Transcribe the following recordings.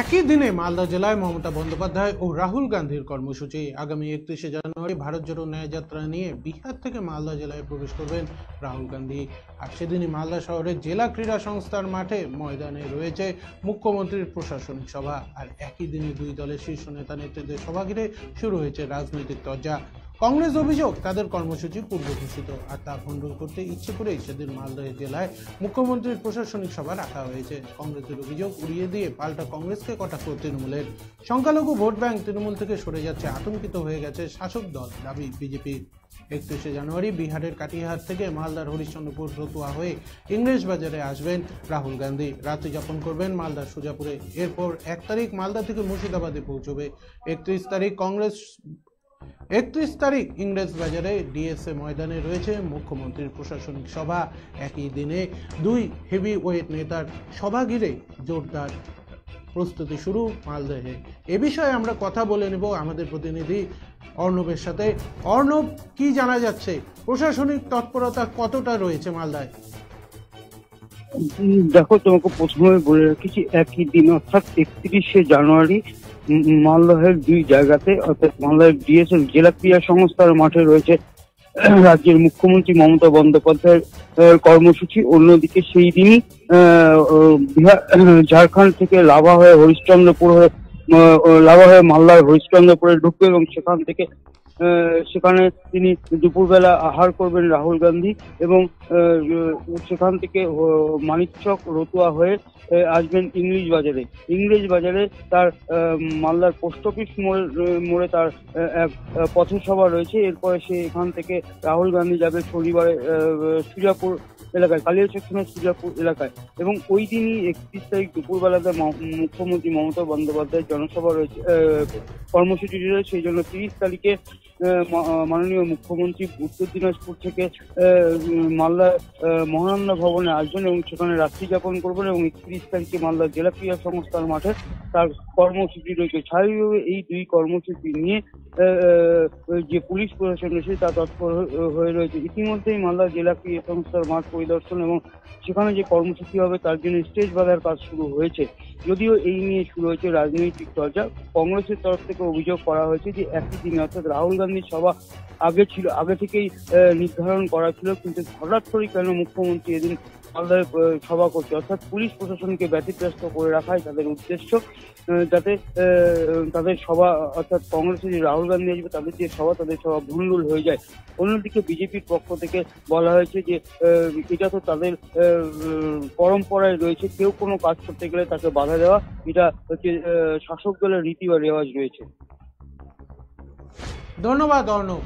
একই দিনে মালদা জেলায় মমতা বন্দ্যোপাধ্যায় ও রাহুল গান্ধীর কর্মসূচি। আগামী 31শে জানুয়ারি ভারত জোড়ো ন্যায় যাত্রা নিয়ে বিহার থেকে মালদা জেলায় প্রবেশ করবেন রাহুল গান্ধী। আর সেদিনই মালদা শহরের জেলা ক্রীড়া সংস্থার মাঠে ময়দানে রয়েছে মুখ্যমন্ত্রীর প্রশাসনিক সভা। আর একই দিনে দুই দলের শীর্ষ নেতা নেত্রীদের সভা ঘিরে শুরু হয়েছে রাজনৈতিক চর্চা। কংগ্রেস অভিযোগ তাদের কর্মসূচি পূর্ব ঘোষিত, আর তা ভণ্ডুল করতে ইচ্ছে করেই সেদিন মালদা জেলায় মুখ্যমন্ত্রীর প্রশাসনিক সভা রাখা হয়েছে। কংগ্রেসের অভিযোগ উড়িয়ে দিয়ে পাল্টা কংগ্রেসকে কটাক্ষ তৃণমূলের। সংখ্যালঘু ভোট ব্যাংক তৃণমূল থেকে সরে যাচ্ছে, আতঙ্কিত হয়ে গেছে শাসক দল, দাবি বিজেপির। 31শে জানুয়ারি বিহারের কাটিহার থেকে মালদার হরিশ্চন্দ্রপুর রতুয়া হয়ে ইংরেজ বাজারে আসবেন রাহুল গান্ধী। রাত্রি যাপন করবেন মালদার সুজাপুরে। এরপর 1 তারিখ মালদা থেকে মুর্শিদাবাদে পৌঁছবে। 31 তারিখ ইংরেজ বাজারে ডিএসএ ময়দানে রয়েছে মুখ্যমন্ত্রীর প্রশাসনিক সভা। একই দিনে দুই হেভি ওয়েট নেতার সভা ঘিরে জোরদার প্রস্তুতি শুরু মালদহে। এ বিষয়ে আমরা কথা বলে নেব আমাদের প্রতিনিধি অর্ণবের সাথে। অর্ণব, কি জানা যাচ্ছে, প্রশাসনিক তৎপরতা কতটা রয়েছে মালদায়? দেখো, তোমাকে প্রথমে বলে রাখছি, একই দিন অর্থাৎ 31শে জানুয়ারি মালদহের দুই জায়গাতে অর্থাৎ মালদহের ডিএসএল জেলা ক্রীড়া সংস্থার মাঠে রয়েছে রাজ্যের মুখ্যমন্ত্রী মমতা বন্দ্যোপাধ্যায়ের কর্মসূচি। অন্যদিকে সেই দিনই ঝাড়খণ্ড থেকে লাভা হয়ে মালদার হরিশ্চন্দ্রপুরে ঢুকবে এবং সেখানে তিনি দুপুরবেলা আহার করবেন রাহুল গান্ধী এবং সেখান থেকে মানিকচক রতুয়া হয়ে আসবেন ইংরেজ বাজারে তার মালদার পোস্ট অফিস মোড়ে তার এক পথসভা রয়েছে। এরপরে সে এখান থেকে রাহুল গান্ধী যাবে শনিবারে সুজাপুর এলাকায়, কালিয়া সেকশনের সুজাপুর এলাকায়, এবং ওই দিনই 31 তারিখ দুপুরবেলাতে মুখ্যমন্ত্রী মমতা বন্দ্যোপাধ্যায়ের জনসভা রয়েছে, কর্মসূচি রয়েছে। সেই জন্য 30 তারিখে মাননীয় মুখ্যমন্ত্রী উত্তর দিনাজপুর থেকে মালদা মহানন্দা ভবনে আসবেন এবং সেখানে রাত্রি যাপন করবেন এবং 31 তারিখে মালদা জেলা ক্রীড়া সংস্থার মাঠে তার কর্মসূচি রয়েছে। স্বাভাবিকভাবে এই দুই কর্মসূচি নিয়ে যে পুলিশ প্রশাসন রয়েছে তা তৎপর হয়ে রয়েছে। ইতিমধ্যেই মালদা জেলা ক্রীড়া সংস্থার মাঠ পরিদর্শন এবং সেখানে যে কর্মসূচি হবে তার জন্য স্টেজ বাঁধার কাজ শুরু হয়েছে। যদিও এই নিয়ে শুরু হয়েছে রাজনৈতিক চর্চা। কংগ্রেসের তরফ থেকে অভিযোগ করা হয়েছে যে একই দিনে অর্থাৎ রাহুল গান্ধীর সভা আগে থেকেই নির্ধারণ করা ছিল, কিন্তু হঠাৎ করে কেন মুখ্যমন্ত্রী এদিন মালদায় সভা করছে, অর্থাৎ পুলিশ প্রশাসনকে ব্যতিব্যস্ত করে রাখাই তাদের উদ্দেশ্য, যাতে তাদের সভা অর্থাৎ কংগ্রেসের যে রাহুল গান্ধী আসবে তাদের সভা ভণ্ডুল হয়ে যায়। অন্যদিকে বিজেপির পক্ষ থেকে বলা হয়েছে যে এটা তো তাদের পরম্পরায় রয়েছে, কেউ কোনো কাজ করতে গেলে তাকে বাধা দেওয়া এটা হচ্ছে শাসক দলের রীতি বা রেওয়াজ রয়েছে। ধন্যবাদ অর্ণব।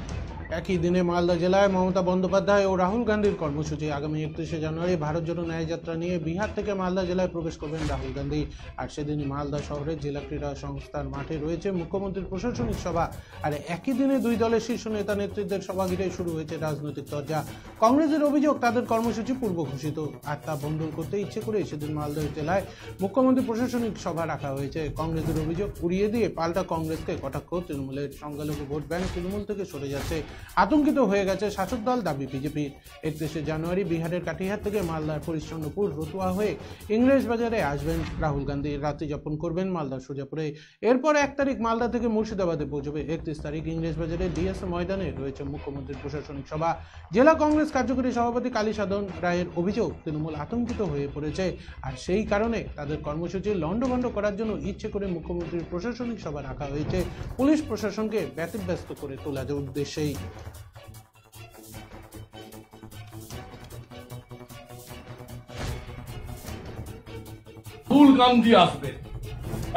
একই দিনে মালদা জেলায় মমতা বন্দ্যোপাধ্যায় ও রাহুল গান্ধীর কর্মসূচি। আগামী 31শে জানুয়ারি ভারত জোড়ো ন্যায় যাত্রা নিয়ে বিহার থেকে মালদা জেলায় প্রবেশ করবেন রাহুল গান্ধী। আর সেদিনই মালদা শহরের জেলা ক্রীড়া সংস্থার মাঠে রয়েছে মুখ্যমন্ত্রীর প্রশাসনিক সভা। আর একই দিনে দুই দলের শীর্ষ নেতা নেত্রীদের সভা ঘিরে শুরু হয়েছে রাজনৈতিক চর্চা। কংগ্রেসের অভিযোগ তাদের কর্মসূচি পূর্ব ঘোষিত, আর তা ভণ্ডুল করতে ইচ্ছে করে সেদিন মালদা জেলায় মুখ্যমন্ত্রী প্রশাসনিক সভা রাখা হয়েছে। কংগ্রেসের অভিযোগ উড়িয়ে দিয়ে পাল্টা কংগ্রেসকে কটাক্ষ তৃণমূলের। সংখ্যালঘু ভোট ব্যাংক তৃণমূল থেকে সরে যাচ্ছে, আতঙ্কিত হয়ে গেছে শাসক দল, দাবি বিজেপির। 31শে জানুয়ারি বিহারের কাটিহার থেকে মালদার হরিশ্চন্দ্রপুর রতুয়া হয়ে ইংরেজ বাজারে আসবেন রাহুল গান্ধী। রাত্রি যাপন করবেন মালদার সুজাপুরে। এরপর 1 তারিখ মালদা থেকে মুর্শিদাবাদে পৌঁছবে। 31 তারিখ ইংরেজ বাজারে ডিএসএ ময়দানে রয়েছে মুখ্যমন্ত্রীর প্রশাসনিক সভা। জেলা কংগ্রেস কার্যকরী সভাপতি কালী সাধন রায়ের অভিযোগ তৃণমূল আতঙ্কিত হয়ে পড়েছে, আর সেই কারণে তাদের কর্মসূচি লন্ডভন্ড করার জন্য ইচ্ছে করে মুখ্যমন্ত্রীর প্রশাসনিক সভা রাখা হয়েছে, পুলিশ প্রশাসনকে ব্যতিব্যস্ত করে তোলার উদ্দেশ্যেই। রাহুল গান্ধী আসবে,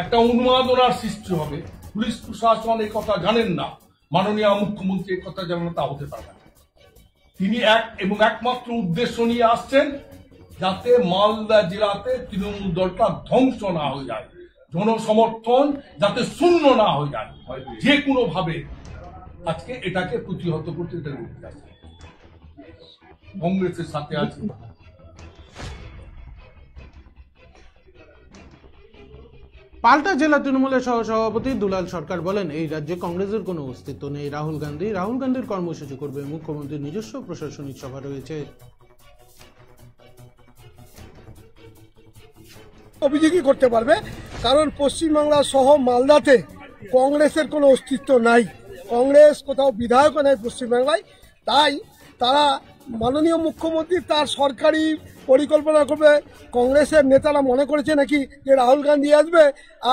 একটা উন্মাদনার সৃষ্টি হবে। পুলিশ প্রশাসন এই কথা জানেন না, মাননীয় মুখ্যমন্ত্রী এই কথা জানেন, তা হতে পারে না। তিনি একমাত্র উদ্দেশ্য নিয়ে আসছেন যাতে মালদা জেলাতে তৃণমূল দলটা ধ্বংস না হয়ে যায়, জনসমর্থন যাতে শূন্য না হয়ে যায়, যে কোনো ভাবে আজকে এটাকে প্রতিহত করতে এটা করতে আছে। কংগ্রেসের সাথে আছে। পাল্টা জেলা তৃণমূলের সহসভাপতি দুলাল সরকার বলেন, এই রাজ্যে কংগ্রেসের কোনো অস্তিত্ব নেই। রাহুল গান্ধীর কর্মসূচি করবে। মুখ্যমন্ত্রীর নিজস্ব প্রশাসনিক সভা রয়েছে। অভিযোগই করতে পারবে, কারণ পশ্চিমবাংলা সহ মালদাতে কংগ্রেসের কোনো অস্তিত্ব নাই। কংগ্রেস কোথাও বিধায়কও নাই পশ্চিমবাংলায়। তাই তারা মাননীয় মুখ্যমন্ত্রী তার সরকারি পরিকল্পনা করবে। কংগ্রেসের নেতারা মনে করেছে নাকি যে রাহুল গান্ধী আসবে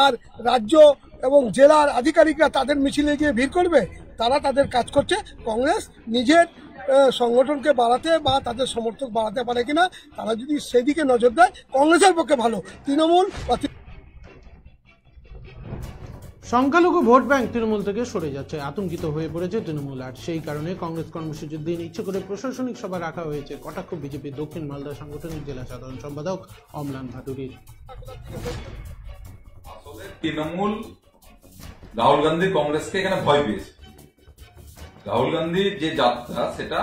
আর রাজ্য এবং জেলার আধিকারিকরা তাদের মিছিলে গিয়ে ভিড় করবে। তারা তাদের কাজ করছে। কংগ্রেস নিজের সংগঠনকে বাড়াতে বা তাদের সমর্থক বাড়াতে পারে কিনা, তারা যদি সেদিকে নজর দেয় কংগ্রেসের পক্ষে ভালো। তৃণমূল সংখ্যালঘু ভোট ব্যাংক তৃণমূল থেকে সরে যাচ্ছে, আতঙ্কিত হয়ে পড়েছে তৃণমূল। আর সেই কারণে কংগ্রেস কর্মসূচির দিন ইচ্ছে করে প্রশাসনিক সভা রাখা হয়েছে। কটাক্ষ বিজেপির দক্ষিণ মালদা সাংগঠনিক জেলা সাধারণ সম্পাদক অম্লান ভাদুরীর। তৃণমূল রাহুল গান্ধী কংগ্রেসকে এখানে ভয় পেয়েছে। রাহুল গান্ধীর যে যাত্রা সেটা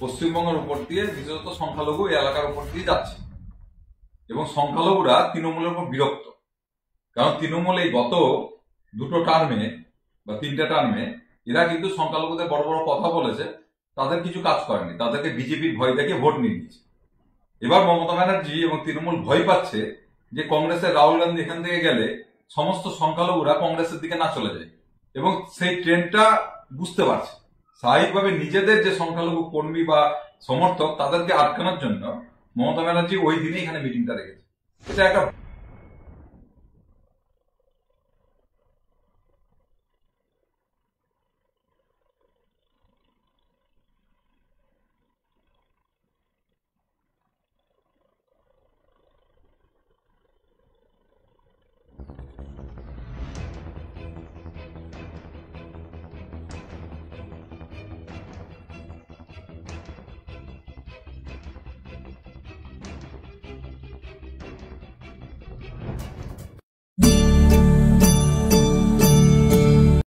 পশ্চিমবঙ্গের উপর দিয়ে, বিশেষত সংখ্যালঘু এলাকার উপর দিয়ে যাচ্ছে এবং সংখ্যালঘুরা তৃণমূলের উপর বিরক্ত। কারণ তৃণমূল এই গত দুটো টার্মে বা তিনটা টার্মে এরা কিন্তু সংখ্যালঘুদের বড় বড় কথা বলেছে, তাদের কিছু কাজ করেনি, তাদেরকে বিজেপির ভয় দেখিয়ে ভোট নিয়ে নিয়েছে। এবার মমতা ব্যানার্জি এবং তৃণমূল ভয় পাচ্ছে যে কংগ্রেসের রাহুল গান্ধী এখান থেকে গেলে সমস্ত সংখ্যালঘুরা কংগ্রেসের দিকে না চলে যায়, এবং সেই ট্রেন্ডটা বুঝতে পারছে। স্বাভাবিকভাবে নিজেদের যে সংখ্যালঘু কর্মী বা সমর্থক তাদেরকে আটকানোর জন্য মমতা ব্যানার্জি ওই দিনে এখানে মিটিংটা রেখেছে। এটা একটা